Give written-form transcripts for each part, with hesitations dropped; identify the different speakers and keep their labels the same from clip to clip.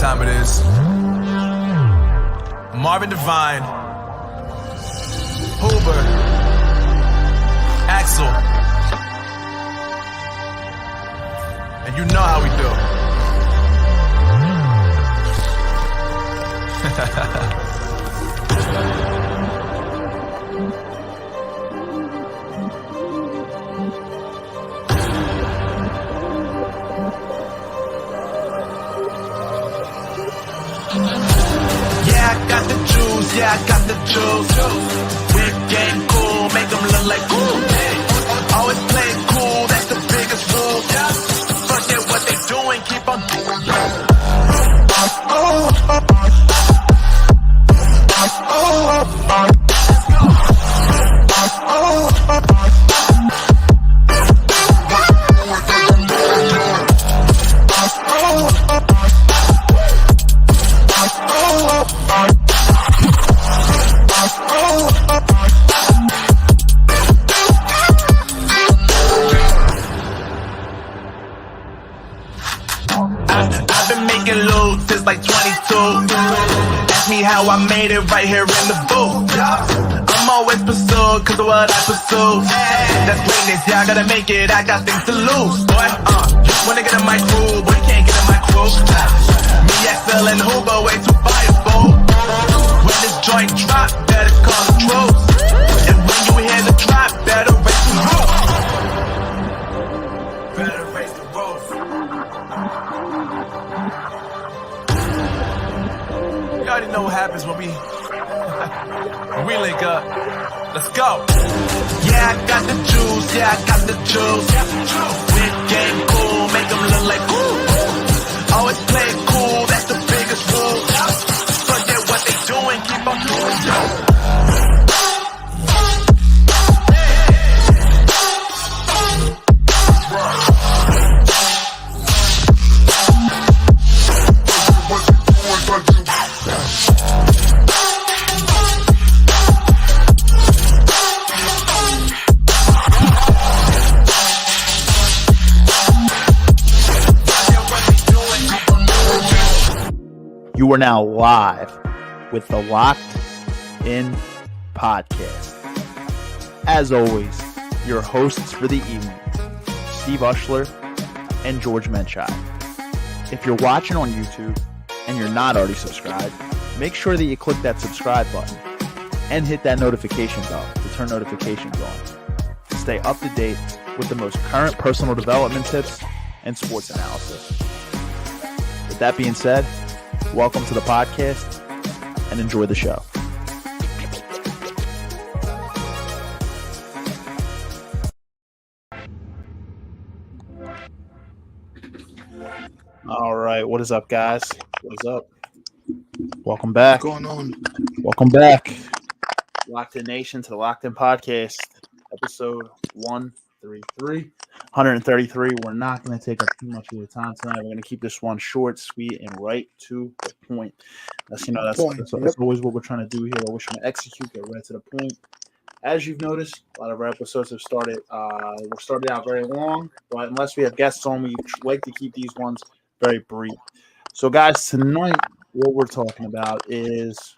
Speaker 1: time it is. Marvin Devine, Huber, Axel, and you know how we do. Yeah, I got the juice. Big game cool, make them look like cool. Always play it cool, that's the biggest rule. Forget what they doing, keep on doing. Like 22. Ask me how I made it right here in the booth. I'm always pursued cause of what I pursue. That's greatness, yeah, I gotta make it, I got things to lose. Boy, wanna get in my crew, but you can't get in my crew. Me, Axel, and Huber, way too fireable. When this joint drop, better call the troops. And when you hear the drop, better raise the roof. Better raise the roof. You already know what happens when we link up. Let's go. Yeah, I got the juice. Yeah, I got the juice. Big game cool, make them look like cool. Always play it cool, that's the biggest rule. Forget what they doing, keep on doing.
Speaker 2: You are now live with the Locked In Podcast. As always, your hosts for the evening, Steve Ushler and George Menchai. If you're watching on YouTube and you're not already subscribed, make sure that you click that subscribe button and hit that notification bell to turn notifications on. Stay up to date with the most current personal development tips and sports analysis. With that being said, welcome to the podcast and enjoy the show. All right, what is up, guys? What is up? Welcome back.
Speaker 3: What's going on?
Speaker 2: Welcome back. Locked In Nation to the Locked In Podcast, episode 133. We're not going to take up too much of your time tonight. We're going to keep this one short, sweet, and right to the point. That's always what we're trying to do here. We're trying to execute, get right to the point. As you've noticed, a lot of our episodes have started out very long, but unless we have guests on, we like to keep these ones very brief. So, guys, tonight what we're talking about is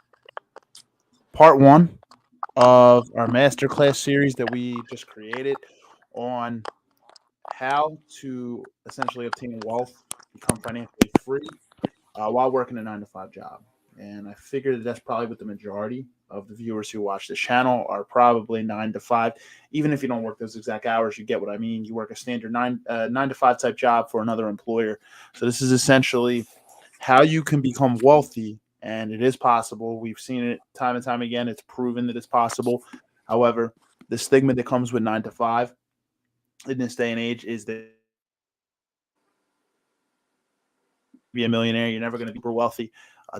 Speaker 2: part one of our masterclass series that we just created on how to essentially obtain wealth, become financially free while working a 9-to-5 job. And I figured that that's probably what the majority of the viewers who watch this channel are probably 9 to 5. Even if you don't work those exact hours, you get what I mean. You work a standard 9 to 5 type job for another employer. So this is essentially how you can become wealthy, and it is possible. We've seen it time and time again. It's proven that it's possible. However, the stigma that comes with 9 to 5 in this day and age is that be a millionaire, you're never going to be super wealthy.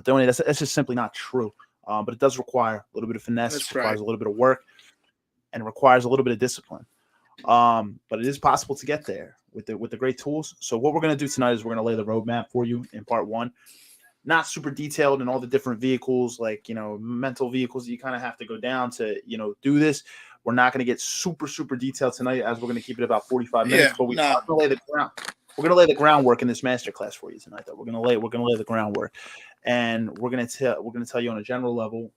Speaker 2: That's just simply not true. But it does require a little bit of finesse, requires a little bit of work, and it requires a little bit of discipline. But it is possible to get there with the great tools. So what we're going to do tonight is we're going to lay the roadmap for you in part one. Not super detailed in all the different vehicles, like, mental vehicles that you kind of have to go down to, do this. We're not going to get super, super detailed tonight, as we're going to keep it about 45 minutes. But we're going to lay the ground. we're gonna lay the groundwork in this masterclass for you tonight. Though we're gonna lay the groundwork, and we're gonna tell you on a general level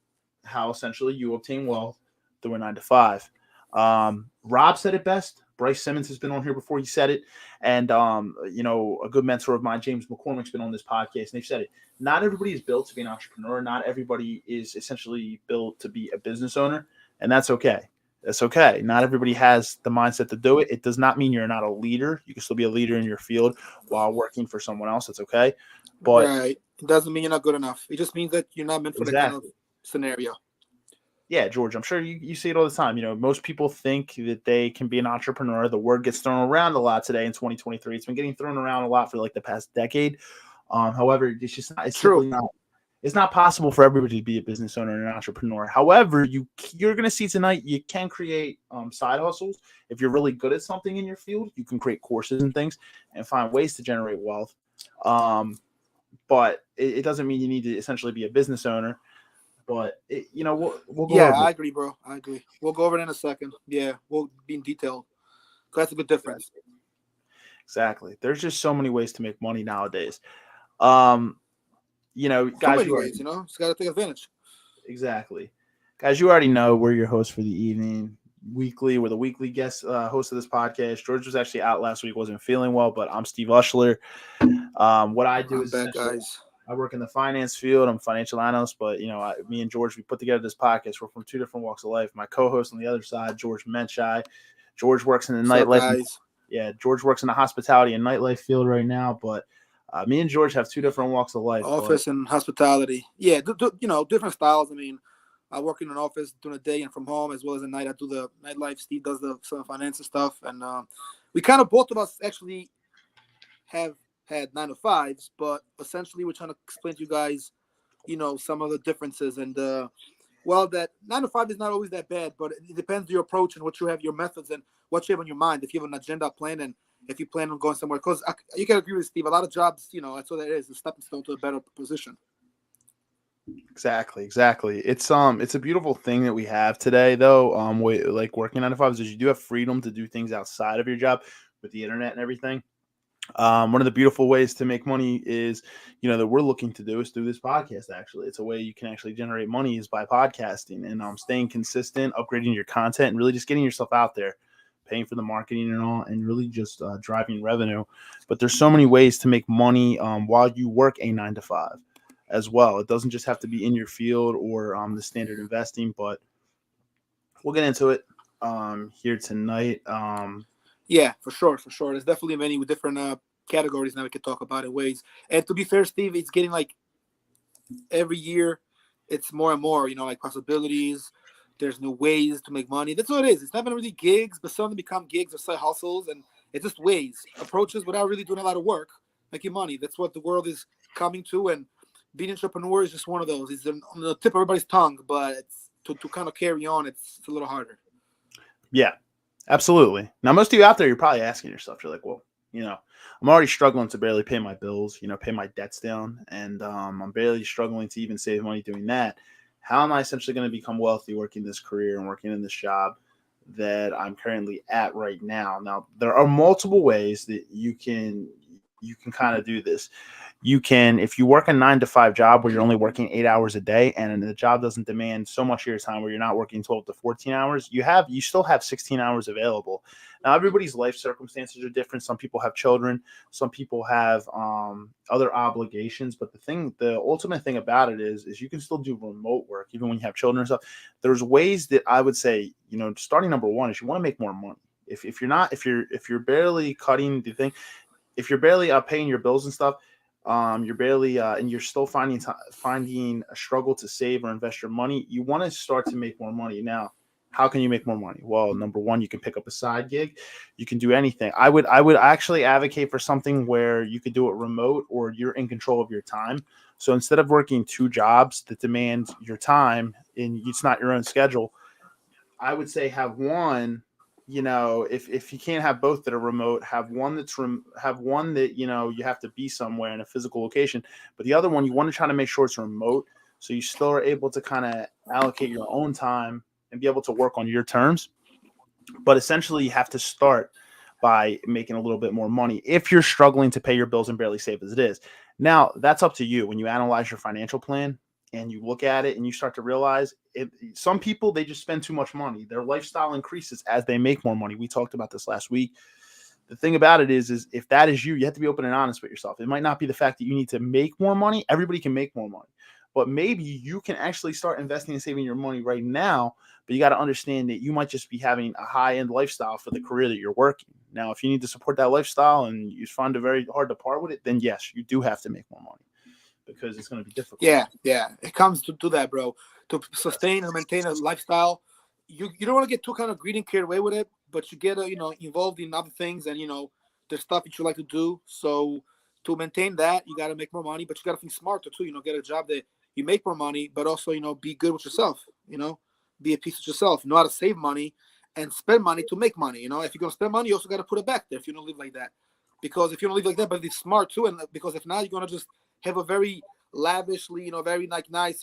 Speaker 2: how essentially you obtain wealth through a 9 to 5. Rob said it best. Bryce Simmons has been on here before. He said it, and a good mentor of mine, James McCormick's been on this podcast, and they've said it. Not everybody is built to be an entrepreneur. Not everybody is essentially built to be a business owner, and that's okay. That's okay. Not everybody has the mindset to do it. It does not mean you're not a leader. You can still be a leader in your field while working for someone else. That's okay. But
Speaker 3: right. It doesn't mean you're not good enough. It just means that you're not meant for that kind of scenario.
Speaker 2: Yeah, George, I'm sure you see it all the time. Most people think that they can be an entrepreneur. The word gets thrown around a lot today in 2023. It's been getting thrown around a lot for like the past decade. However, it's just not. It's
Speaker 3: true.
Speaker 2: Simply not. It's not possible for everybody to be a business owner and an entrepreneur. However, you're going to see tonight you can create side hustles. If you're really good at something in your field, you can create courses and things and find ways to generate wealth. But it doesn't mean you need to essentially be a business owner. But we'll go.
Speaker 3: Yeah, I agree, bro. I agree. We'll go over it in a second. Yeah, we'll be in detail. That's a good difference.
Speaker 2: Exactly. There's just so many ways to make money nowadays. Guys,
Speaker 3: just got to take advantage.
Speaker 2: Exactly. Guys, you already know we're your hosts for the evening. We're the weekly guest host of this podcast. George was actually out last week, wasn't feeling well, but I'm Steve Ushler. What I do is
Speaker 3: back, guys.
Speaker 2: I work in the finance field. I'm a financial analyst, but me and George, we put together this podcast. We're from two different walks of life. My co-host on the other side, George Menchai. George works in the nightlife. Yeah, George works in the hospitality and nightlife field right now, but me and George have two different walks of life.
Speaker 3: Office and hospitality. Yeah, different styles. I mean, I work in an office during the day and from home, as well as at night. I do the nightlife. Steve does some finance stuff. And we kind of, both of us actually have had 9 to 5s, but essentially we're trying to explain to you guys, some of the differences. And, that 9 to 5 is not always that bad, but it depends on your approach and what you have, your methods, and what you have on your mind. If you have an agenda plan and if you plan on going somewhere, because you can agree with Steve, a lot of jobs, that's what it is, a stepping stone to a better position.
Speaker 2: Exactly. It's a beautiful thing that we have today, though. Like working 9 to 5s is you do have freedom to do things outside of your job with the internet and everything. One of the beautiful ways to make money is, that we're looking to do is through this podcast. Actually, it's a way you can actually generate money is by podcasting and staying consistent, upgrading your content, and really just getting yourself out there, paying for the marketing and all, and really just driving revenue. But there's so many ways to make money while you work a 9 to 5 as well. It doesn't just have to be in your field or the standard investing, but we'll get into it here tonight.
Speaker 3: Yeah, for sure. There's definitely many with different categories now we could talk about in ways. And to be fair, Steve, it's getting like every year it's more and more, like possibilities. There's new ways to make money. That's what it is. It's not been really gigs, but some of them become gigs or side hustles. And it's just ways, approaches without really doing a lot of work, making money. That's what the world is coming to. And being an entrepreneur is just one of those. It's on the tip of everybody's tongue, but it's, to kind of carry on, it's a little harder.
Speaker 2: Yeah. Absolutely. Now, most of you out there, you're probably asking yourself, you're like, well, I'm already struggling to barely pay my bills, pay my debts down. And I'm barely struggling to even save money doing that. How am I essentially going to become wealthy working this career and working in this job that I'm currently at right now? Now, there are multiple ways that you can kind of do this. You can, if you work a 9 to 5 job where you're only working 8 hours a day and the job doesn't demand so much of your time where you're not working 12 to 14 hours, you still have 16 hours available. Now, everybody's life circumstances are different. Some people have children. Some people have other obligations. But the ultimate thing about it is you can still do remote work even when you have children and stuff. There's ways that I would say, starting number one is you want to make more money. If you're barely cutting the thing, if you're barely paying your bills and stuff, you're barely and you're still finding a struggle to save or invest your money, you want to start to make more money. Now, how can you make more money? Well, number one, you can pick up a side gig. You can do anything. I would actually advocate for something where you could do it remote or you're in control of your time. So instead of working 2 jobs that demand your time and it's not your own schedule, I would say have one. If you can't have both that are remote, have one that you have to be somewhere in a physical location, but the other one you want to try to make sure it's remote, so you still are able to kind of allocate your own time and be able to work on your terms. But essentially, you have to start by making a little bit more money if you're struggling to pay your bills and barely save as it is. Now, that's up to you. When you analyze your financial plan and you look at it and you start to realize some people, they just spend too much money. Their lifestyle increases as they make more money. We talked about this last week. The thing about it is if that is you, you have to be open and honest with yourself. It might not be the fact that you need to make more money. Everybody can make more money. But maybe you can actually start investing and saving your money right now. But you got to understand that you might just be having a high-end lifestyle for the career that you're working. Now, if you need to support that lifestyle and you find it very hard to part with it, then yes, you do have to make more money because it's going to be difficult.
Speaker 3: Yeah. It comes to that, bro. To sustain and maintain a lifestyle, you don't want to get too kind of greedy and carried away with it, but you get involved in other things and there's stuff that you like to do. So to maintain that, you got to make more money, but you got to think smarter too. Get a job that you make more money, but also be good with yourself. Be at peace with yourself. Know how to save money and spend money to make money. If you're gonna spend money, you also got to put it back there. If you don't live like that, because if you don't live like that, but be smart too, and because if not, you're gonna just have a very lavishly, very nice,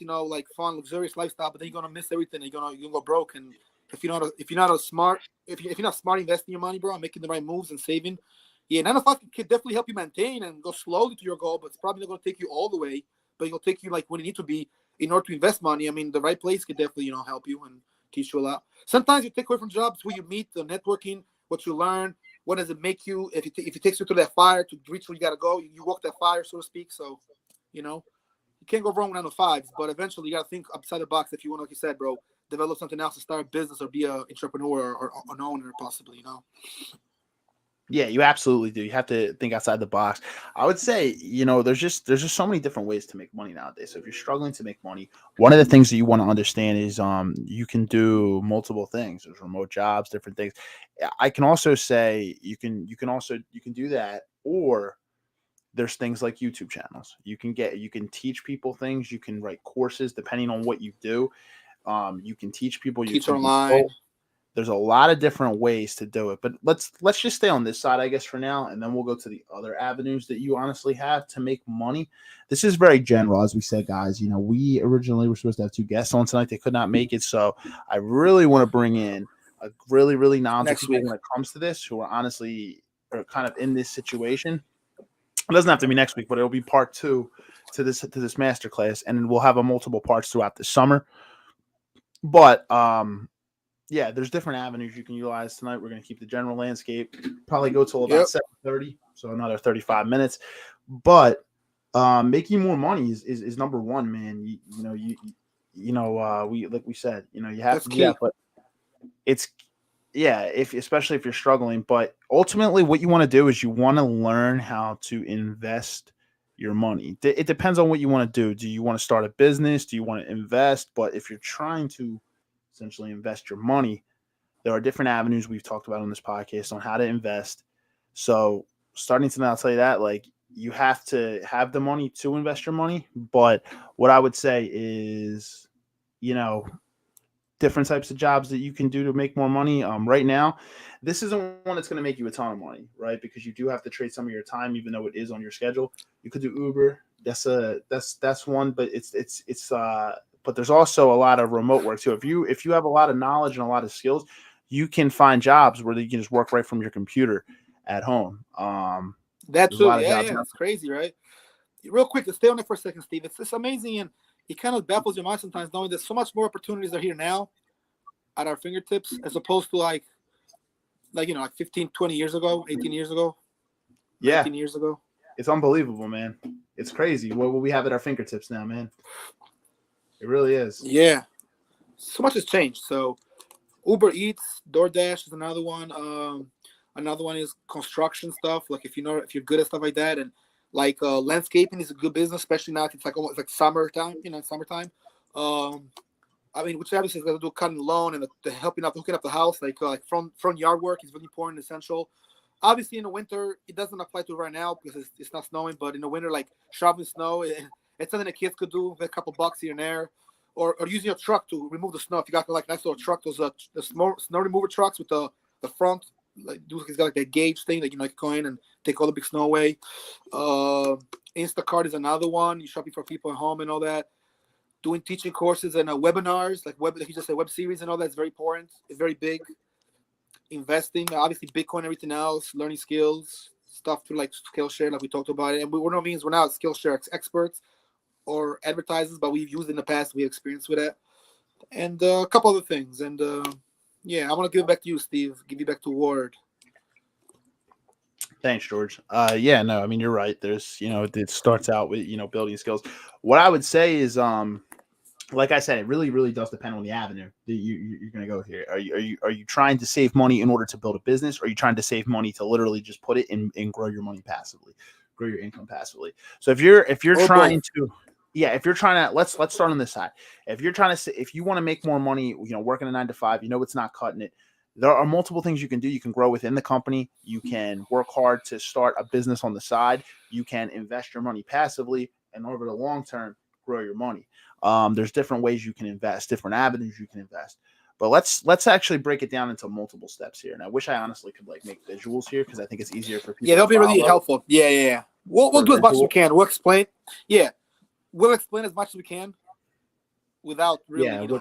Speaker 3: fun, luxurious lifestyle, but then you're gonna miss everything. You're gonna go broke. And if you're not smart investing your money, bro, and making the right moves and saving, 9 to 5 can definitely help you maintain and go slowly to your goal, but it's probably not gonna take you all the way. But it'll take you like when you need to be in order to invest money. I mean, the right place could definitely help you and teach you a lot. Sometimes you take away from jobs who you meet, the networking, what you learn. What does it make you? If it takes you to that fire to reach where you gotta go, you walk that fire, so to speak. So, you can't go wrong with 9 to 5s, but eventually you gotta think outside the box if you want, like you said, bro, develop something else to start a business or be an entrepreneur or an owner, possibly.
Speaker 2: Yeah, you absolutely do. You have to think outside the box. I would say, there's just so many different ways to make money nowadays. So if you're struggling to make money, one of the things that you want to understand is you can do multiple things. There's remote jobs, different things. I can also say you can do that, or there's things like YouTube channels. You can teach people things, you can write courses depending on what you do. You can teach people, you can
Speaker 3: online.
Speaker 2: There's a lot of different ways to do it, but let's just stay on this side, I guess, for now, and then we'll go to the other avenues that you honestly have to make money. This is very general, as we said, guys. We originally were supposed to have 2 guests on tonight. They could not make it, so I really want to bring in a really, really knowledgeable people when it comes to this, who are kind of in this situation. It doesn't have to be next week, but it'll be part 2 to this masterclass, and we'll have multiple parts throughout the summer. But yeah, there's different avenues you can utilize tonight. We're going to keep the general landscape, probably go till about 7:30, so another 35 minutes. But making more money is number one, man. We like we said, you have to do that, but it's especially if you're struggling. But ultimately, what you want to do is you want to learn how to invest your money. It depends on what you want to do. Do you want to start a business? Do you want to invest? But if you're trying to essentially invest your money, there are different avenues we've talked about on this podcast on how to invest. So starting tonight, I'll tell you that, like, you have to have the money to invest your money. But what I would say is, different types of jobs that you can do to make more money. Right now, this isn't one that's going to make you a ton of money, right? Because you do have to trade some of your time, even though it is on your schedule. You could do Uber. That's one, but but there's also a lot of remote work too. If you have a lot of knowledge and a lot of skills, you can find jobs where you can just work right from your computer at home.
Speaker 3: That too, it's crazy, right? Real quick, to stay on it for a second, Steve. It's amazing, and it kind of baffles your mind sometimes knowing there's so much more opportunities are here now at our fingertips as opposed to like 15, 20 years ago, 18 years ago, 19 years ago.
Speaker 2: It's unbelievable, man. It's crazy what we have at our fingertips now, man. It really is.
Speaker 3: Yeah. So much has changed. So Uber Eats, DoorDash is another one. Another one is construction stuff. Like if you're good at stuff like that, and like landscaping is a good business, especially now. It's like almost like summertime. Summertime. Which obviously is going to do cutting the lawn and the hooking up the house, like front yard work is really important, essential. Obviously, in the winter, it doesn't apply to right now because it's not snowing. But in the winter, like shoveling snow, it's something that kids could do with a couple bucks here and there, or using your truck to remove the snow. If you got like nice little truck, those the snow remover trucks with the front, like it's got like that gauge thing that you go in and take all the big snow away. Instacart is another one. You're shopping for people at home and all that. Doing teaching courses and webinars, like you just said, web series and all that's very important. It's very big. investing, obviously Bitcoin, everything else, learning skills, stuff through like Skillshare, like we talked about it. And we're no means we're not Skillshare experts or advertisers, but we've used it in the past. We have experience with it, and a couple other things. And yeah, I want to give it back to you, Steve. Give you back to Ward.
Speaker 2: Thanks, George. Yeah, no, I mean, you're right. There's, it starts out with, building skills. What I would say is, like I said, it really, really does depend on the avenue that you're going to go here. Are you trying to save money in order to build a business? Or are you trying to save money to literally just put it in and grow your money passively, grow your income passively? So if you're trying to, if you're trying to, let's start on this side. If you're trying to, if you want to make more money, working a 9 to 5, it's not cutting it. There are multiple things you can do. You can grow within the company. You can work hard to start a business on the side. You can invest your money passively, and over the long term, grow your money. There's different ways you can invest, different avenues you can invest. But let's actually break it down into multiple steps here. And I wish I honestly could make visuals here because I think it's easier for people.
Speaker 3: Yeah, they'll be really helpful. Yeah. We'll do as much as we can. We'll explain. Yeah, we'll explain as much as we can without really.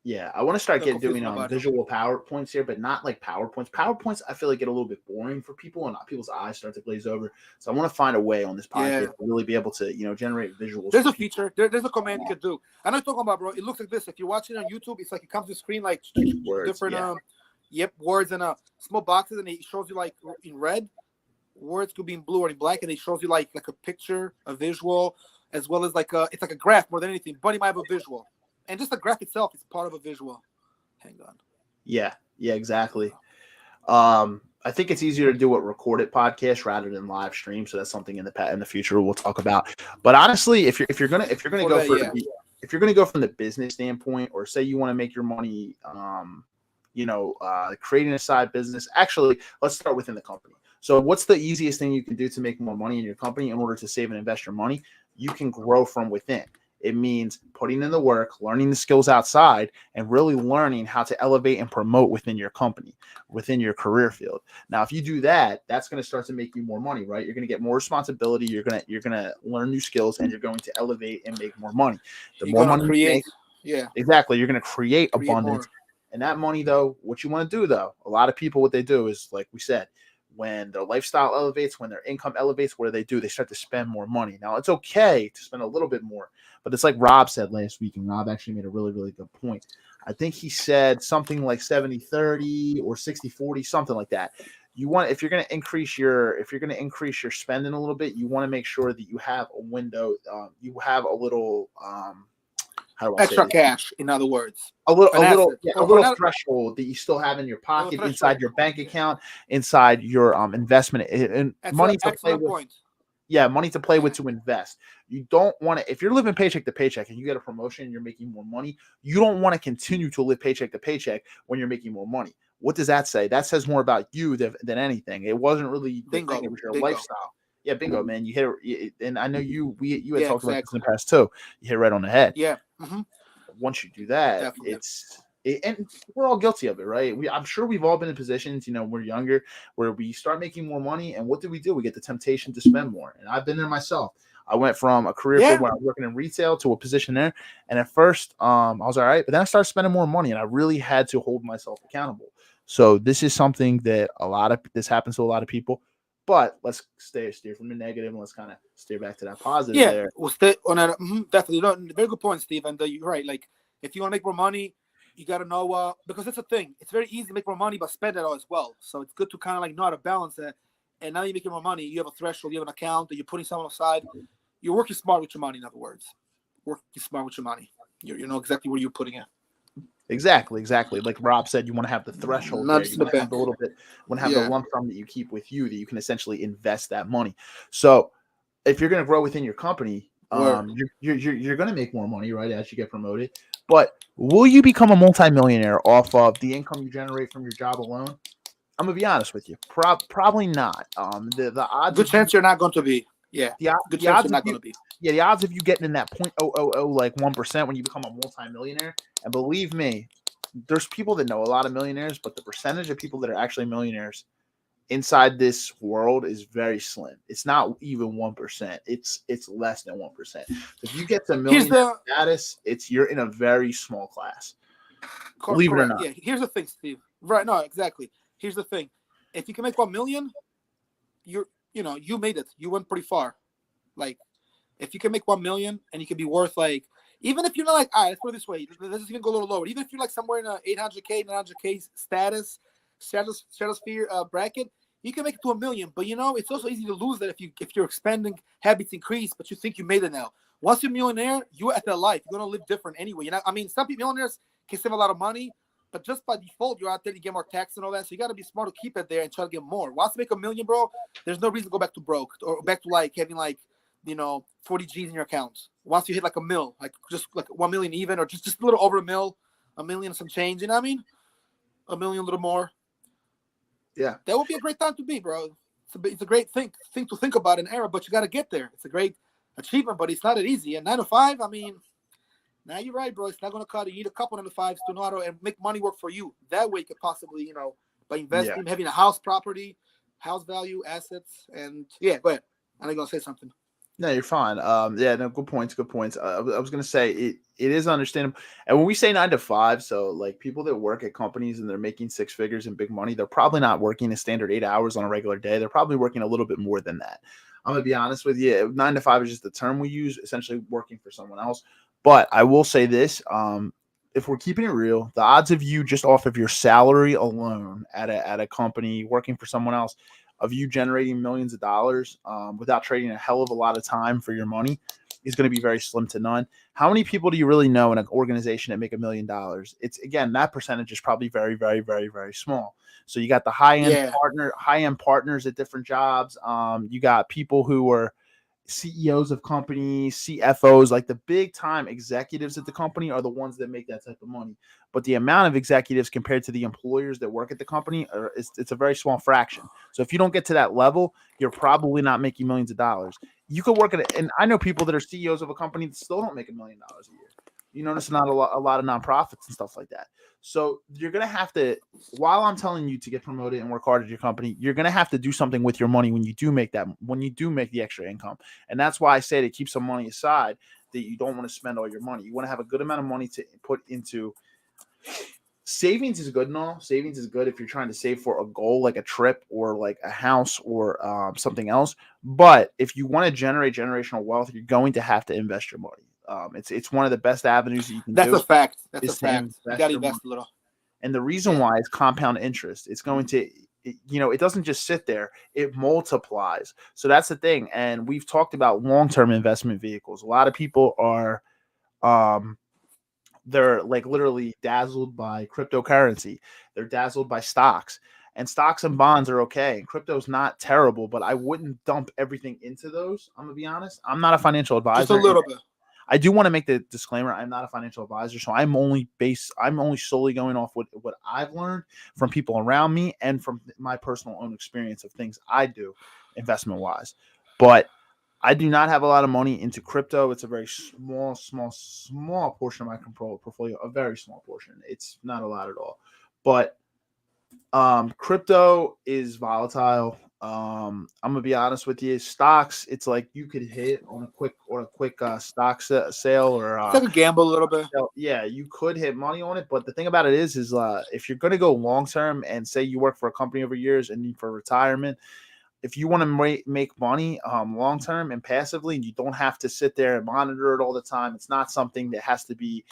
Speaker 2: Yeah, I want to start doing visual PowerPoints here, but not like PowerPoints. PowerPoints, I feel like get a little bit boring for people, and people's eyes start to glaze over. So I want to find a way on this podcast to really be able to, generate visuals.
Speaker 3: There's a feature. There's a command you can do. I know you're talking about, bro. It looks like this. If you're watching on YouTube, it's like it comes to the screen like words, different, words and small boxes, and it shows you like in red. Words could be in blue or in black, and it shows you like a picture, a visual, as well as it's like a graph more than anything. But it might have a visual. And just the graph itself is part of a visual. Hang on.
Speaker 2: Yeah, exactly. I think it's easier to do a recorded podcast rather than live stream. So that's something in the future we'll talk about. But honestly, if you're gonna go from the business standpoint, or say you want to make your money, creating a side business. Actually, let's start within the company. So what's the easiest thing you can do to make more money in your company in order to save and invest your money? You can grow from within. It means putting in the work, learning the skills outside, and really learning how to elevate and promote within your company, within your career field. Now, if you do that, that's going to start to make you more money, right? You're going to get more responsibility. You're going to learn new skills, and you're going to elevate and make more money. The more money you make, exactly. You're going to create abundance. More. And that money, though, what you want to do, though, a lot of people, what they do is, like we said, when their lifestyle elevates, when their income elevates, what do? They start to spend more money. Now, it's okay to spend a little bit more, but it's like Rob said last week, and Rob actually made a really, really good point. I think he said something like 70-30 or 60-40, something like that. If you're going to increase your spending a little bit, you want to make sure that you have a window, you have a little
Speaker 3: extra cash, in other words,
Speaker 2: a little threshold that you still have in your pocket, inside your bank account, inside your investment, and money to play with. Yeah, money to play with to invest. You don't want to, if you're living paycheck to paycheck and you get a promotion and you're making more money, you don't want to continue to live paycheck to paycheck when you're making more money. What does that say? That says more about you than anything. It wasn't really
Speaker 3: bingo.
Speaker 2: It was your lifestyle. Yeah, bingo, man. You hit it, and I know you had talked about this in the past too. You hit it right on the head.
Speaker 3: Yeah.
Speaker 2: Mm-hmm. Once you do that,
Speaker 3: definitely.
Speaker 2: And we're all guilty of it, right? I'm sure we've all been in positions, we're younger, where we start making more money, and what do? We get the temptation to spend more. And I've been there myself. I went from a career field where I was working in retail to a position there, and at first, I was all right, but then I started spending more money, and I really had to hold myself accountable. So this is something that this happens to a lot of people. But let's steer from the negative, and let's kind of steer back to that positive.
Speaker 3: Yeah,
Speaker 2: there.
Speaker 3: We'll stay on that. Definitely, very good point, Steve. And you're right. Like, if you want to make more money, you got to know because it's a thing. It's very easy to make more money, but spend it all as well. So it's good to kind of know how to balance that. And now you're making more money. You have a threshold. You have an account that you're putting someone aside. You're working smart with your money. In other words, working smart with your money. You know exactly where you're putting it.
Speaker 2: Exactly. Like Rob said, you want to have the threshold.
Speaker 3: Not just
Speaker 2: you want to have a little bit. Want to have the lump sum that you keep with you that you can essentially invest that money. So if you're going to grow within your company, you're going to make more money, right, as you get promoted. But will you become a multimillionaire off of the income you generate from your job alone? I'm gonna be honest with you. Probably not. The odds.
Speaker 3: Good chance you're not going to be. Yeah. Good chance you're not going to be.
Speaker 2: Yeah, the odds of you getting in that 0.000 like 1% when you become a multimillionaire, and believe me, there's people that know a lot of millionaires, but the percentage of people that are actually millionaires inside this world is very slim. It's not even 1%. It's less than 1%. So if you get to millionaire status, you're in a very small class. Believe it or not.
Speaker 3: Yeah, here's the thing, Steve. Right, no, exactly. here's the thing: if you can make 1 million, you made it. You went pretty far. Like, if you can make 1 million and you can be worth like, even if you're not like, all right, let's put it this way, let's even go a little lower. Even if you're like somewhere in a 800K, 900K stratosphere bracket, you can make it to 1 million. But it's also easy to lose that if your expending habits increase, but you think you made it now. Once you're a millionaire, you're at that life. You're gonna live different anyway. Some millionaires can save a lot of money, but just by default, you're out there to get more tax and all that. So you got to be smart to keep it there and try to get more. Once you make 1 million, bro, there's no reason to go back to broke or back to like having like 40 G's in your accounts. Once you hit like a mil, like just like 1 million even, or just a little over a mil, 1 million and some change. You know what I mean? 1 million, a little more.
Speaker 2: Yeah,
Speaker 3: that would be a great time to be, bro. It's a great thing to think about in era, but you got to get there. It's a great achievement, but it's not that easy. And 9 to 5, I mean, now you're right, bro. It's not going to cut it. You need a couple 9 to 5s to know how to make money work for you. That way, you could possibly, by investing, having a house, property, house value, assets, and yeah. Go ahead. I think I'll say something.
Speaker 2: No, you're fine. Yeah, no, good points. Good points. I was gonna say it is understandable. And when we say 9 to 5, so like people that work at companies and they're making 6 figures and big money, they're probably not working a standard 8 hours on a regular day. They're probably working a little bit more than that. I'm gonna be honest with you. 9 to 5 is just the term we use, essentially working for someone else. But I will say this: if we're keeping it real, the odds of you just off of your salary alone at a company working for someone else, of you generating millions of dollars without trading a hell of a lot of time for your money is going to be very slim to none. How many people do you really know in an organization that make $1 million? It's, again, that percentage is probably very, very, very, very small. So you got the high-end partners at different jobs. You got people who are CEOs of companies, CFOs, like the big time executives at the company are the ones that make that type of money. But the amount of executives compared to the employers that work at the company, it's a very small fraction. So if you don't get to that level, you're probably not making millions of dollars. You could work at it, and I know people that are CEOs of a company that still don't make $1 million a year. You notice not a lot of nonprofits and stuff like that. So you're going to have to, while I'm telling you to get promoted and work hard at your company, you're going to have to do something with your money when you do make the extra income. And that's why I say to keep some money aside, that you don't want to spend all your money. You want to have a good amount of money to put into savings. Is good and all. Savings is good if you're trying to save for a goal like a trip or like a house or something else. But if you want to generate generational wealth, you're going to have to invest your money. It's one of the best avenues that you can do.
Speaker 3: That's a fact. You got to invest a little.
Speaker 2: And the reason why is compound interest. It's going to, it doesn't just sit there. It multiplies. So that's the thing. And we've talked about long-term investment vehicles. A lot of people are, they're like literally dazzled by cryptocurrency. They're dazzled by stocks. And stocks and bonds are okay. And crypto's not terrible, but I wouldn't dump everything into those. I'm going to be honest. I'm not a financial advisor.
Speaker 3: Just a little bit.
Speaker 2: I do want to make the disclaimer. I'm not a financial advisor, so I'm only solely going off what I've learned from people around me and from my personal own experience of things I do investment wise. But I do not have a lot of money into crypto. It's a very small portion of my portfolio, a very small portion. It's not a lot at all. But crypto is volatile. I'm gonna be honest with you. Stocks, it's like you could hit on a quick stock sale or
Speaker 3: it's like a gamble a little bit.
Speaker 2: Yeah, you could hit money on it, but the thing about it is if you're gonna go long term and say you work for a company over years and need for retirement, if you want to make money long term and passively, and you don't have to sit there and monitor it all the time, it's not something that has to be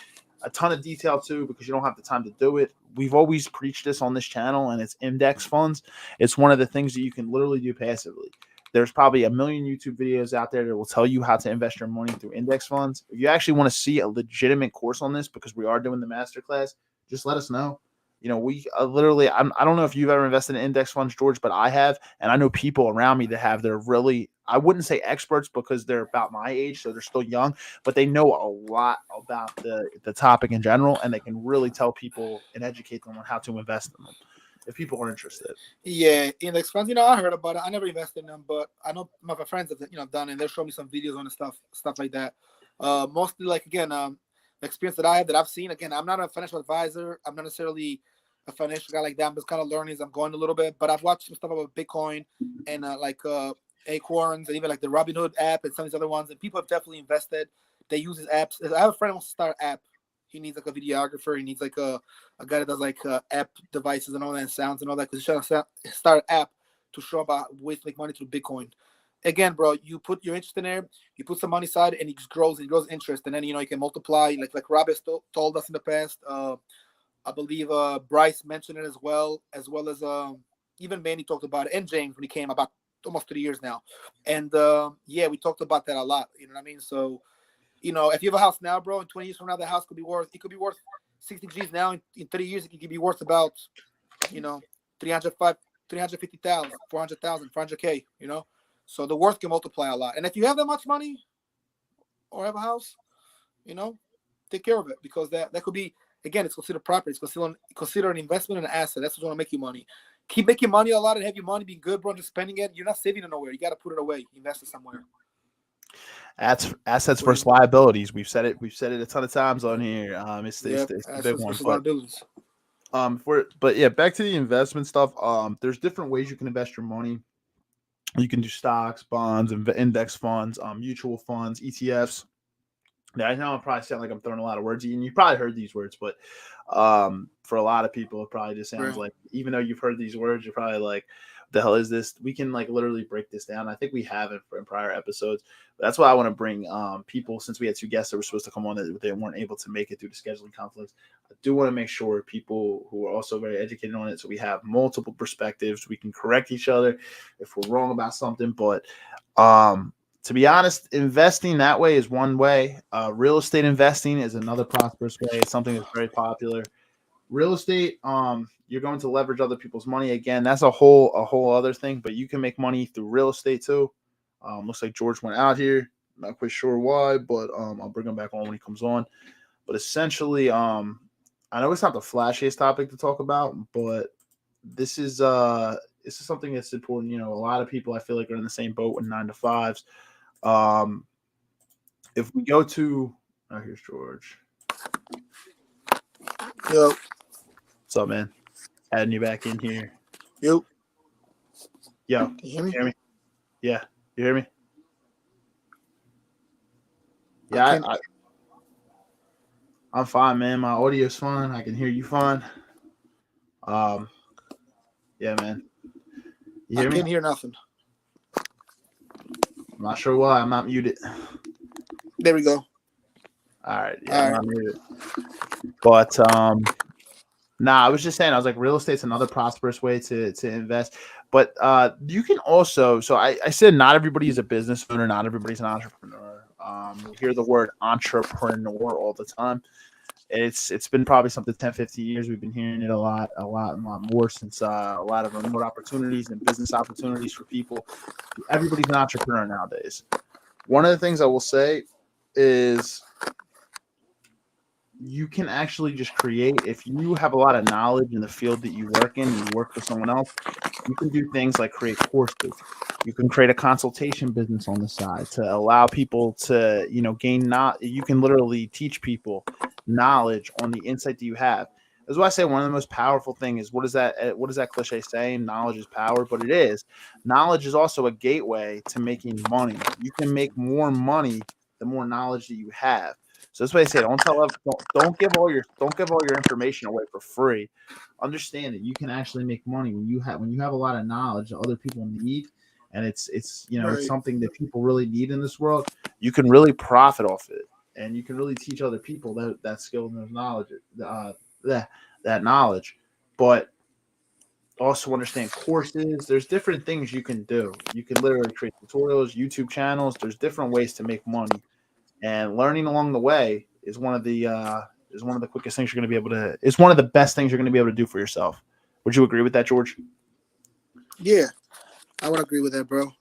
Speaker 2: a ton of detail too, because you don't have the time to do it. We've always preached this on this channel, and it's index funds. It's one of the things that you can literally do passively. There's probably 1 million YouTube videos out there that will tell you how to invest your money through index funds. If you actually want to see a legitimate course on this, because we are doing the masterclass, just let us know. We literally, I don't know if you've ever invested in index funds, George, but I have. And I know people around me that have. They're really, I wouldn't say experts because they're about my age, so they're still young, but they know a lot about the topic in general, and they can really tell people and educate them on how to invest in them if people are interested.
Speaker 3: Yeah, index funds, I heard about it. I never invested in them, but I know my friends have, done it. They'll show me some videos on the stuff like that. Mostly, like, again, the experience that I've seen. Again, I'm not a financial advisor. I'm not necessarily a financial guy like that. I'm just kind of learning as I'm going a little bit. But I've watched some stuff about Bitcoin and Acorns and even like the Robinhood app and some of these other ones. And people have definitely invested. They use these apps. I have a friend who wants to start an app. he needs like a videographer. He needs like a guy that does like app devices and all that, and sounds and all that. Because he's trying to start an app to show about ways to make money through Bitcoin. Again, bro, you put your interest in there, you put some money aside, and it just grows and grows interest, and then you can multiply. Like Rob has told us in the past. I believe Bryce mentioned it as well as even Manny talked about it, and James when he came about almost 3 years now. And we talked about that a lot. You know what I mean? So, if you have a house now, bro, in 20 years from now, the house could be worth 60 G's now. In 30 years, it could be worth about, 350,000, 400,000, 400K, So the worth can multiply a lot. And if you have that much money or have a house, take care of it, because that could be, again, it's considered property. It's considered an investment and an asset. That's what's going to make you money. Keep making money a lot and have your money be good, bro, just spending it. You're not saving it nowhere. You got to put it away, invest it somewhere.
Speaker 2: Assets versus liabilities. We've said it a ton of times on here. It's the big one. But back to the investment stuff. There's different ways you can invest your money. You can do stocks, bonds, index funds, mutual funds, ETFs. Now, I know I'm probably sound like I'm throwing a lot of words, and you probably heard these words, but for a lot of people, it probably just sounds like, even though you've heard these words, you're probably like, what the hell is this? We can literally break this down. I think we have it in prior episodes. But that's why I want to bring people, since we had two guests that were supposed to come on that they weren't able to make it due to scheduling conflicts. I do want to make sure people who are also very educated on it, so we have multiple perspectives. We can correct each other if we're wrong about something. But to be honest, investing that way is one way. Real estate investing is another prosperous way. It's something that's very popular. Real estate, you're going to leverage other people's money. Again, that's a whole other thing, but you can make money through real estate too. Looks like George went out here. Not quite sure why, but I'll bring him back on when he comes on. But essentially, I know it's not the flashiest topic to talk about, but this is something that's important. A lot of people I feel like are in the same boat with 9-to-5s. If we go to, here's George.
Speaker 3: Yo.
Speaker 2: What's up, man? Adding you back in here.
Speaker 3: Yo.
Speaker 2: Yo.
Speaker 3: Can you
Speaker 2: hear me? Yeah. You hear me? Yeah, I'm fine, man. My audio's fine. I can hear you fine. Yeah, man. You hear me?
Speaker 3: I can't hear nothing.
Speaker 2: I'm not sure why. I'm not muted.
Speaker 3: There we go.
Speaker 2: All right. Yeah, I'm not muted. But I was just saying, I was like, real estate's another prosperous way to invest. But you can also, so I said not everybody is a business owner, not everybody's an entrepreneur. You hear the word entrepreneur all the time. It's been probably something 10, 15 years. We've been hearing it a lot more since a lot of remote opportunities and business opportunities for people. Everybody's an entrepreneur nowadays. One of the things I will say is you can actually just create, if you have a lot of knowledge in the field that you work in, you work for someone else, you can do things like create courses. You can create a consultation business on the side to allow people to, gain knowledge. You can literally teach people knowledge on the insight that you have. That's why I say one of the most powerful things is, what is that cliche saying? Knowledge is power, but it is. Knowledge is also a gateway to making money. You can make more money the more knowledge that you have. So that's why I say, don't give all your information away for free. Understand that you can actually make money when you have a lot of knowledge that other people need, and it's it's something that people really need in this world. You can really profit off it, and you can really teach other people that skill and those knowledge, that knowledge. But also understand courses. There's different things you can do. You can literally create tutorials, YouTube channels. There's different ways to make money. And learning along the way is one of the quickest things you're going to be able to. It's one of the best things you're going to be able to do for yourself. Would you agree with that, George?
Speaker 3: Yeah, I would agree with that, bro.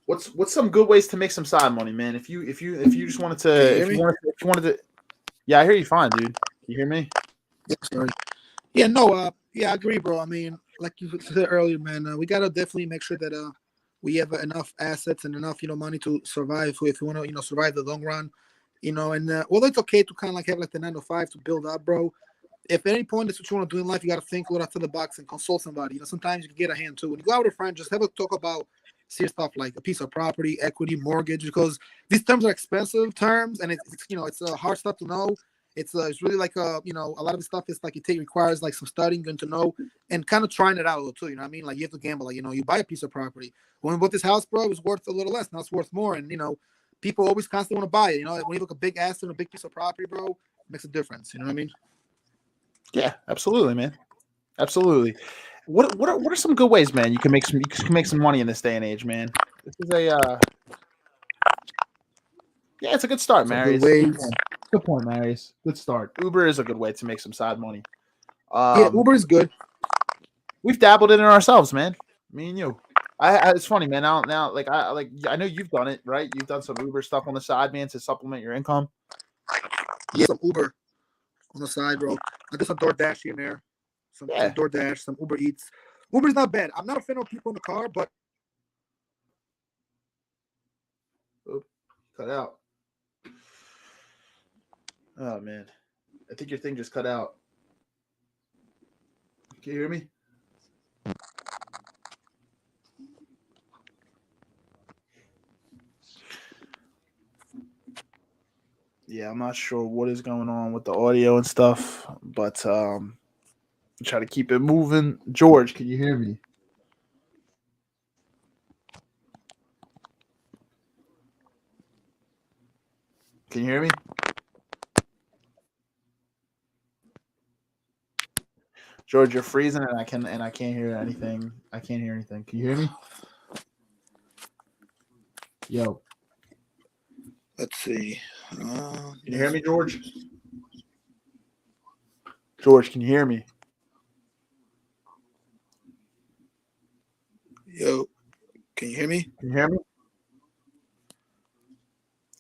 Speaker 2: What's some good ways to make some side money, man? If you just wanted to, if you wanted to, yeah, I hear you fine, dude. You hear me?
Speaker 3: Yeah, sorry. Yeah, no, I agree, bro. I mean, like you said earlier, man, we gotta definitely make sure that we have enough assets and enough, money to survive. So if you want to, survive the long run, and it's okay to kind of like have like the 9-to-5 to build up, bro. If at any point that's what you want to do in life, you got to think a little outside the box and consult somebody. Sometimes you can get a hand too. When you go out with a friend, just have a talk about, serious stuff like a piece of property, equity, mortgage, because these terms are expensive terms, and it's hard stuff to know. It's really like a lot of the stuff is like requires like some studying and to know and kind of trying it out too. You know what I mean? Like you have to gamble. Like you buy a piece of property. When we bought this house, bro, it was worth a little less. Now it's worth more. And people always constantly want to buy it. When you look a big asset, a big piece of property, bro, it makes a difference. You know what I mean?
Speaker 2: Yeah, absolutely, man. Absolutely. What are some good ways, man? You can make some money in this day and age, man. This is it's a good start, Marius. Good point, Marius. Good start. Uber is a good way to make some side money.
Speaker 3: Yeah, Uber is good.
Speaker 2: We've dabbled in it ourselves, man. Me and you. It's funny, man. Now, I know you've done it, right? You've done some Uber stuff on the side, man, to supplement your income.
Speaker 3: Yeah, some Uber on the side, bro. I did some DoorDash here and there. Some DoorDash, some Uber Eats. Uber's not bad. I'm not a fan of people in the car, but
Speaker 2: cut out. Oh man, I think your thing just cut out. Can you hear me? Yeah, I'm not sure what is going on with the audio and stuff, but try to keep it moving. George, can you hear me? Can you hear me? George, you're freezing, and I can't hear anything. I can't hear anything. Can you hear me? Yo.
Speaker 3: Let's see.
Speaker 2: Can you hear me, George? George, can you hear me?
Speaker 3: Yo, can you hear me?
Speaker 2: Can you hear me?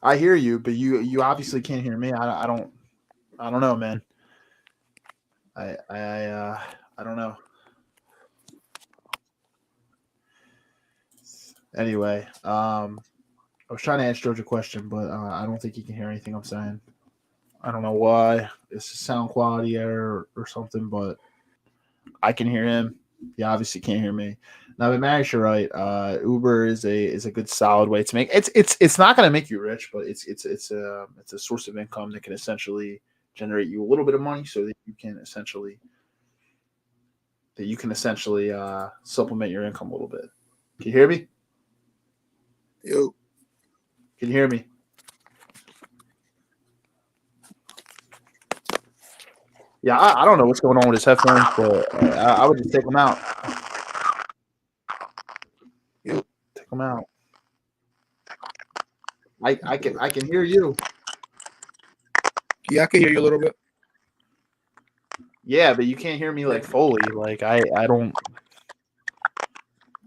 Speaker 2: I hear you, but you obviously can't hear me. I don't know, man. I don't know. Anyway, I was trying to ask George a question, but I don't think he can hear anything I'm saying. I don't know why. It's a sound quality error or something, but I can hear him. He obviously can't hear me. Now, but Marius, you're right. Uber is a good solid way to make it's not going to make you rich, but it's a source of income that can essentially generate you a little bit of money, so that you can essentially supplement your income a little bit. Can you hear me?
Speaker 3: Yo,
Speaker 2: can you hear me? Yeah, I don't know what's going on with his headphones, but I would just take them out. Take them out. I can hear you.
Speaker 3: Yeah, I can hear you a little bit.
Speaker 2: Yeah, but you can't hear me like fully. Like I don't.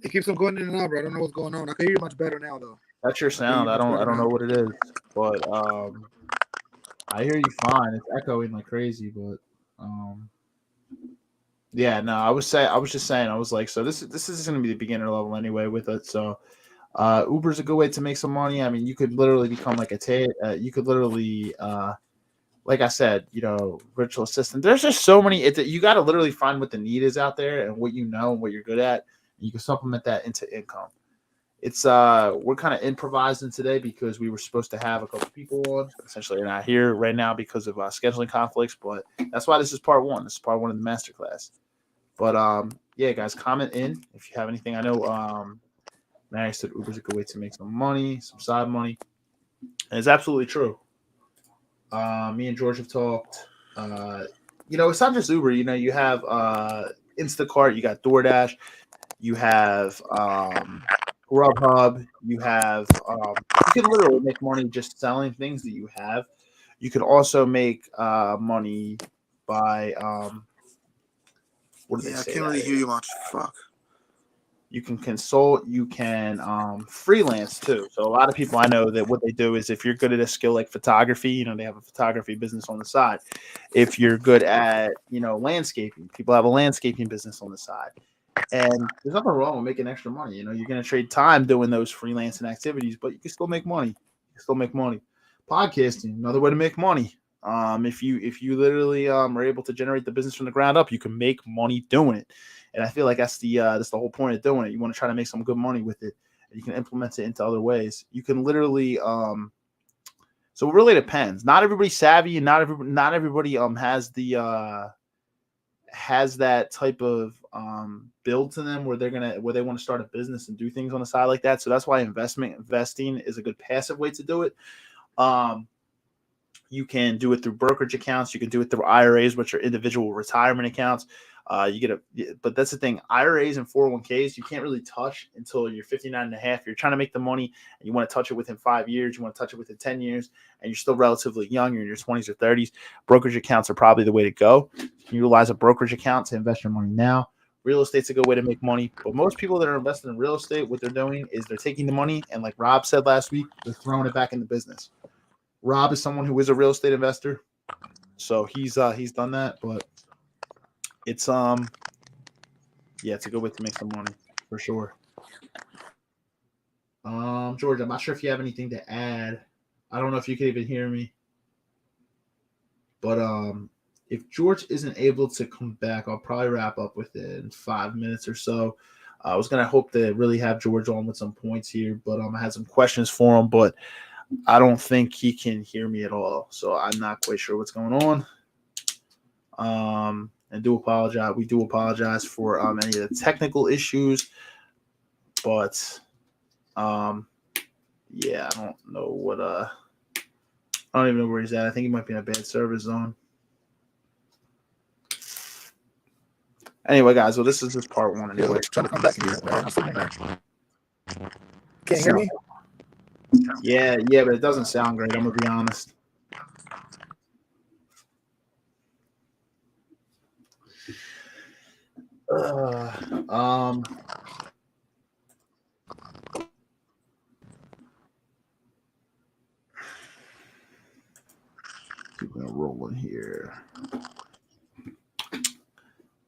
Speaker 3: It keeps on going in and out, bro. I don't know what's going on. I can hear you much better now, though.
Speaker 2: That's your sound. I don't know what it is, but I hear you fine. It's echoing like crazy, but yeah, no, I was just saying, I was like, so this is going to be the beginner level anyway with it. So Uber's a good way to make some money. I mean, you could literally become like you could literally like I said, virtual assistant. There's just so many. You got to literally find what the need is out there and what you know and what you're good at. And you can supplement that into income. It's we're kind of improvising today because we were supposed to have a couple people on. Essentially, they're not here right now because of scheduling conflicts. But that's why this is part one. This is part one of the masterclass. But yeah, guys, comment in if you have anything. I know Mary said Uber's a good way to make some money, some side money. And it's absolutely true. Me and George have talked. It's not just Uber. You have Instacart, you got DoorDash, you have Grubhub, you have you can literally make money just selling things that you have. You can also make money by what do they say?
Speaker 3: I can't really hear you much. Fuck.
Speaker 2: You can consult, you can freelance too. So a lot of people I know that what they do is if you're good at a skill like photography, they have a photography business on the side. If you're good at, landscaping, people have a landscaping business on the side. And there's nothing wrong with making extra money. You're going to trade time doing those freelancing activities, but you can still make money. Podcasting, another way to make money. If you literally are able to generate the business from the ground up, you can make money doing it. And I feel like that's the whole point of doing it. You want to try to make some good money with it. You can implement it into other ways. You can literally so it really depends. Not everybody's savvy, and not everybody has that type of build to them where they want to start a business and do things on the side like that. So that's why investing is a good passive way to do it. You can do it through brokerage accounts. You can do it through IRAs, which are individual retirement accounts. But that's the thing. IRAs and 401ks, you can't really touch until you're 59 and a half. You're trying to make the money and you want to touch it within 5 years. You want to touch it within 10 years and you're still relatively young. You're in your 20s or 30s. Brokerage accounts are probably the way to go. You can utilize a brokerage account to invest your money now. Real estate's a good way to make money. But most people that are investing in real estate, what they're doing is they're taking the money and, like Rob said last week, they're throwing it back in the business. Rob is someone who is a real estate investor, so he's done that. But it's it's a good way to make some money for sure. George, I'm not sure if you have anything to add. I don't know if you can even hear me, but if George isn't able to come back, I'll probably wrap up within 5 minutes or so. I was gonna hope to really have George on with some points here, but I had some questions for him, but I don't think he can hear me at all, so I'm not quite sure what's going on. And do apologize. We do apologize for any of the technical issues, but I don't know what I don't even know where he's at. I think he might be in a bad service zone. Anyway, guys, well, this is just part one. Anyway,
Speaker 3: trying to come back here. Can't hear me?
Speaker 2: Yeah, but it doesn't sound great. I'm gonna be honest. Keeping it rolling here.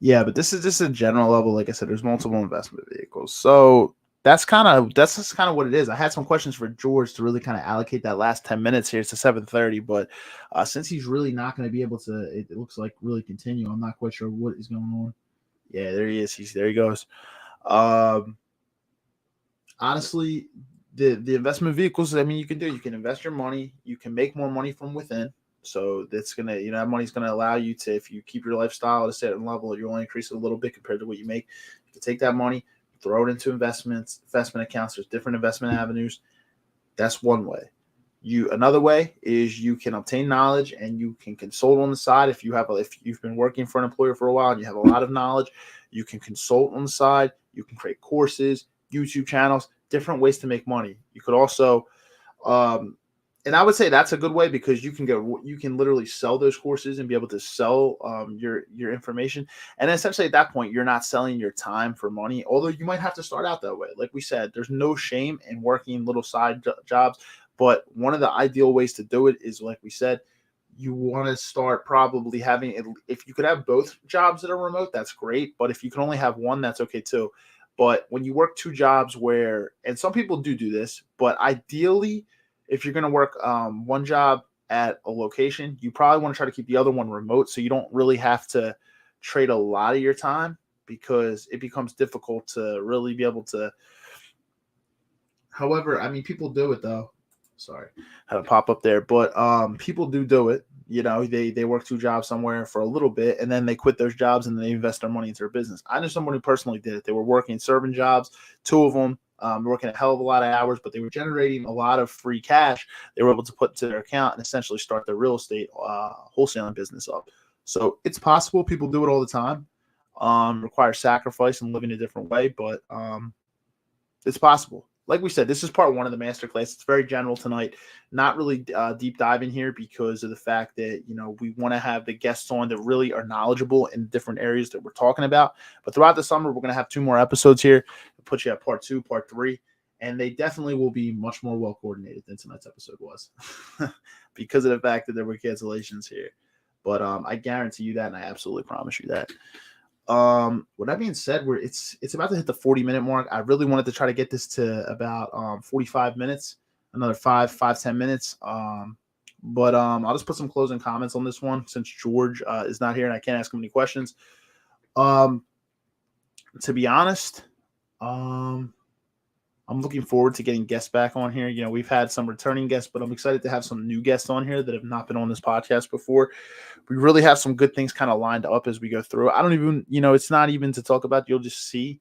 Speaker 2: Yeah, but this is just a general level. Like I said, there's multiple investment vehicles. So that's just kind of what it is. I had some questions for George to really kind of allocate that last 10 minutes here. It's to 7:30, but since he's really not going to be able to, it looks like really continue. I'm not quite sure what is going on. Yeah, there he is. There he goes. Honestly, the investment vehicles, you can invest your money. You can make more money from within. So that's going to, that money's going to allow you to, if you keep your lifestyle at a certain level, you only increase it a little bit compared to what you make. You can take that money, throw it into investment accounts. There's different investment avenues. That's one way. Another way is you can obtain knowledge and you can consult on the side. If you've been working for an employer for a while and you have a lot of knowledge, you can consult on the side. You can create courses, YouTube channels, different ways to make money. You could also, and I would say that's a good way because you can literally sell those courses and be able to sell your information. And essentially at that point, you're not selling your time for money, although you might have to start out that way. Like we said, there's no shame in working little side jobs. But one of the ideal ways to do it is, like we said, you want to start probably having, if you could have both jobs that are remote, that's great. But if you can only have one, that's okay too. But when you work two jobs and some people do this, but ideally, if you're going to work one job at a location, you probably want to try to keep the other one remote so you don't really have to trade a lot of your time because it becomes difficult to really be able to. However, people do it though. Sorry, had a pop up there, but people do it. They work two jobs somewhere for a little bit and then they quit those jobs and then they invest their money into their business. I know someone who personally did it. They were working serving jobs, two of them. Working a hell of a lot of hours, but they were generating a lot of free cash. They were able to put to their account and essentially start their real estate wholesaling business up. So it's possible. People do it all the time. Requires sacrifice and living a different way, but it's possible. Like we said, this is part one of the masterclass. It's very general tonight. Not really deep diving here because of the fact that, we want to have the guests on that really are knowledgeable in different areas that we're talking about. But throughout the summer, we're going to have 2 more episodes here. We'll put you at part 2, part 3, and they definitely will be much more well coordinated than tonight's episode was because of the fact that there were cancellations here. But I guarantee you that, and I absolutely promise you that. With that being said, it's about to hit the 40-minute mark. I really wanted to try to get this to about 45 minutes, another 5-10 minutes. But I'll just put some closing comments on this one since George is not here and I can't ask him any questions. To be honest, I'm looking forward to getting guests back on here. You know, we've had some returning guests, but I'm excited to have some new guests on here that have not been on this podcast before. We really have some good things kind of lined up as we go through. I don't even, it's not even to talk about. You'll just see,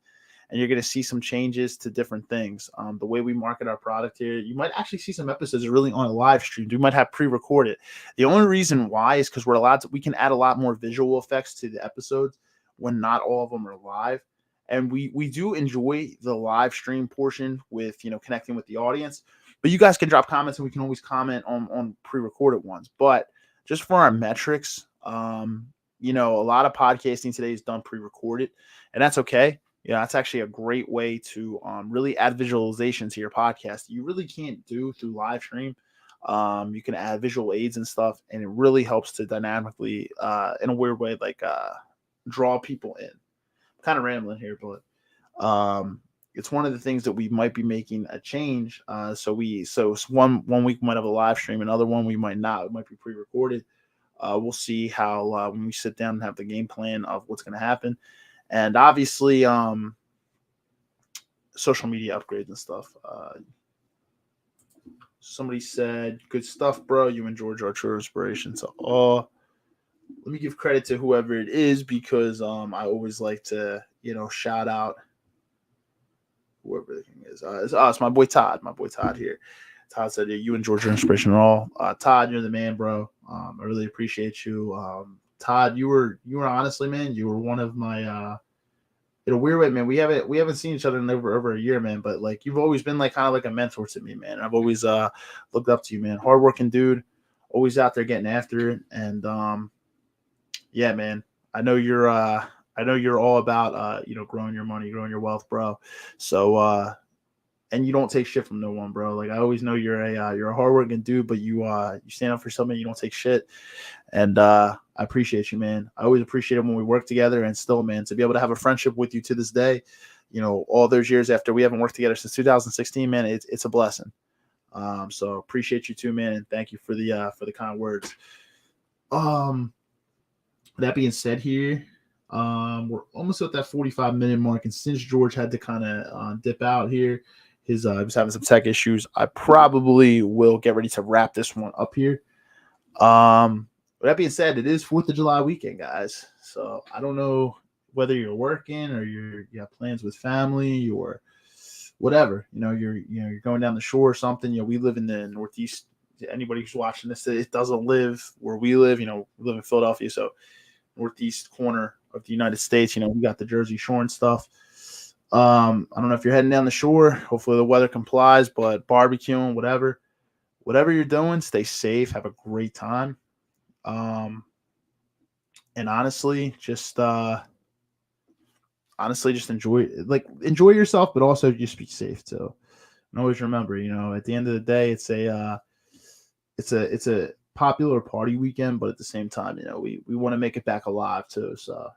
Speaker 2: and you're going to see some changes to different things. The way we market our product here, you might actually see some episodes really on a live stream. We might have pre-recorded. The only reason why is because we can add a lot more visual effects to the episodes when not all of them are live. And we do enjoy the live stream portion with, connecting with the audience. But you guys can drop comments and we can always comment on pre-recorded ones. But just for our metrics, a lot of podcasting today is done pre-recorded, and that's okay. That's actually a great way to really add visualization to your podcast. You really can't do through live stream. You can add visual aids and stuff, and it really helps to dynamically, in a weird way, draw people in. Kind of rambling here, but it's one of the things that we might be making a change. So one week we might have a live stream, another one we might not. It might be pre-recorded. We'll see how when we sit down and have the game plan of what's going to happen, and obviously social media upgrades and stuff. Somebody said, "Good stuff, bro. You and George are true inspiration." So, let me give credit to whoever it is because I always like to, shout out whoever the thing is. It's my boy Todd. My boy Todd here. Todd said, "You and George are inspirational." Todd, you're the man, bro. I really appreciate you. Todd, you were honestly, man, you were one of my in a weird way, man. We haven't seen each other in over a year, man. But you've always been kind of like a mentor to me, man. I've always looked up to you, man. Hardworking dude, always out there getting after it, and yeah, man. I know you're all about growing your money, growing your wealth, bro. So and you don't take shit from no one, bro. I always know you're a hardworking dude, but you stand up for something, you don't take shit. And I appreciate you, man. I always appreciate it when we work together, and still, man, to be able to have a friendship with you to this day, all those years after we haven't worked together since 2016, man, it's a blessing. So appreciate you too, man, and thank you for the kind words. That being said, here, we're almost at that 45-minute mark, and since George had to kind of dip out here, he was having some tech issues, I probably will get ready to wrap this one up here. With that being said, it is 4th of July weekend, guys. So I don't know whether you're working or you have plans with family or whatever. You're going down the shore or something. We live in the Northeast. Anybody who's watching this, it doesn't live where we live. We live in Philadelphia, so northeast corner of the United States. We got the Jersey Shore and stuff. I don't know if you're heading down the shore. Hopefully the weather complies, but barbecuing, whatever you're doing, stay safe. Have a great time. And honestly, just enjoy yourself, but also just be safe too. And always remember, at the end of the day, it's a popular party weekend, but at the same time, we want to make it back alive too. So,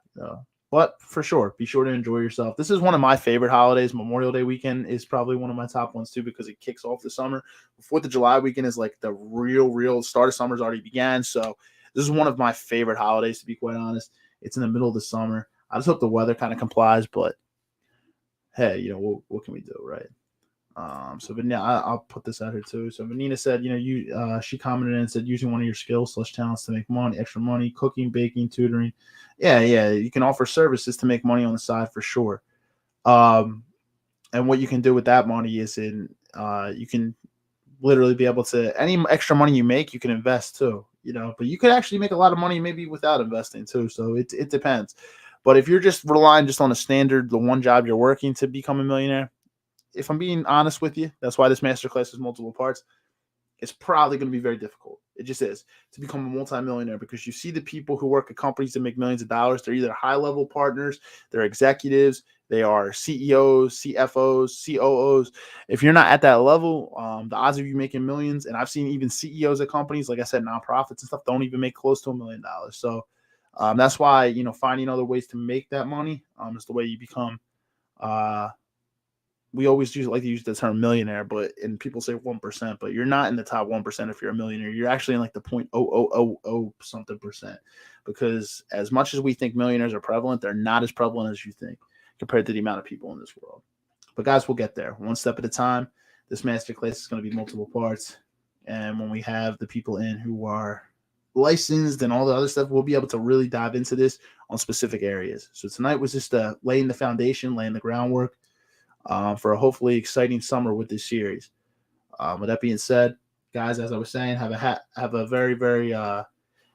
Speaker 2: but for sure, be sure to enjoy yourself. This is one of my favorite holidays. Memorial Day weekend is probably one of my top ones too, because it kicks off the summer. 4th of July weekend is the real start of summer's already began. So this is one of my favorite holidays, to be quite honest. It's in the middle of the summer. I just hope the weather kind of complies, but hey, what can we do, right? So Vanina, I'll put this out here too. So Vanina said, she commented and said, using one of your skills / talents to make money, extra money, cooking, baking, tutoring. Yeah. You can offer services to make money on the side for sure. And what you can do with that money is you can literally be able to, any extra money you make, you can invest too, but you could actually make a lot of money maybe without investing too. So it depends. But if you're just relying just on the one job you're working to become a millionaire, if I'm being honest with you, that's why this masterclass is multiple parts. It's probably going to be very difficult. It just is to become a multimillionaire, because you see the people who work at companies that make millions of dollars. They're either high-level partners, they're executives, they are CEOs, CFOs, COOs. If you're not at that level, the odds of you making millions, and I've seen even CEOs of companies, like I said, nonprofits and stuff, don't even make close to $1 million. So that's why, finding other ways to make that money is the way you become we always like to use the term millionaire, and people say 1%, but you're not in the top 1% if you're a millionaire. You're actually in the 0.0000 something percent, because as much as we think millionaires are prevalent, they're not as prevalent as you think compared to the amount of people in this world. But guys, we'll get there one step at a time. This masterclass is going to be multiple parts. And when we have the people in who are licensed and all the other stuff, we'll be able to really dive into this on specific areas. So tonight was just laying the foundation, laying the groundwork for a hopefully exciting summer with this series. With that being said, guys, as I was saying, have a very, very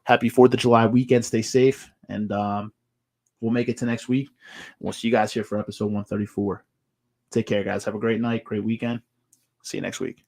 Speaker 2: happy 4th of July weekend. Stay safe, and we'll make it to next week. We'll see you guys here for episode 134. Take care, guys. Have a great night, great weekend. See you next week.